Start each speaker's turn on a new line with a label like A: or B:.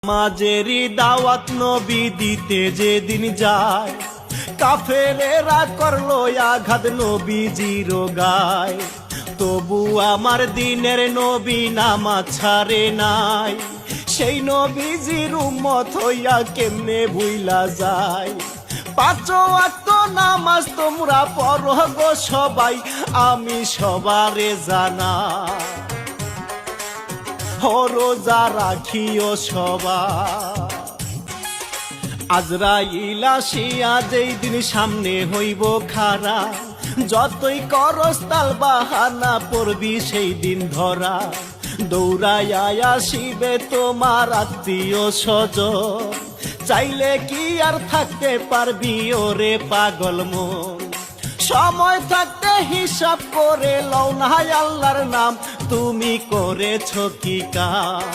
A: মাঝেরই দাওয়াত নবী দিতে যেদিন যায়, কাফেরেরা করলো আঘাত নবীজির গায়। তবু আমার দিনের নবী নামাজ ছাড়ে নাই, সেই নবীজির উম্মত হইয়া কেমনে ভুইলা যায়। পাঁচ ওয়াক্ত নামাজ তোমরা পড়ো গো সবাই, আমি সবারে জানা রোজা রাখিও সবাই। আজরাইল আসিয়া যেই দিন সামনে হইব খাড়া, যতই করস তাল বাহানা পড়বি সেই দিন ধরা। দৌড়াইয়া আসিবে তোমার আত্মীয় স্বজন, চাইলে কি আর থাকতে পারবি ওরে পাগল মন। সময় থাকতে হিসাব করে লও না আল্লাহর নাম, তুমি করেছ কি কাজ।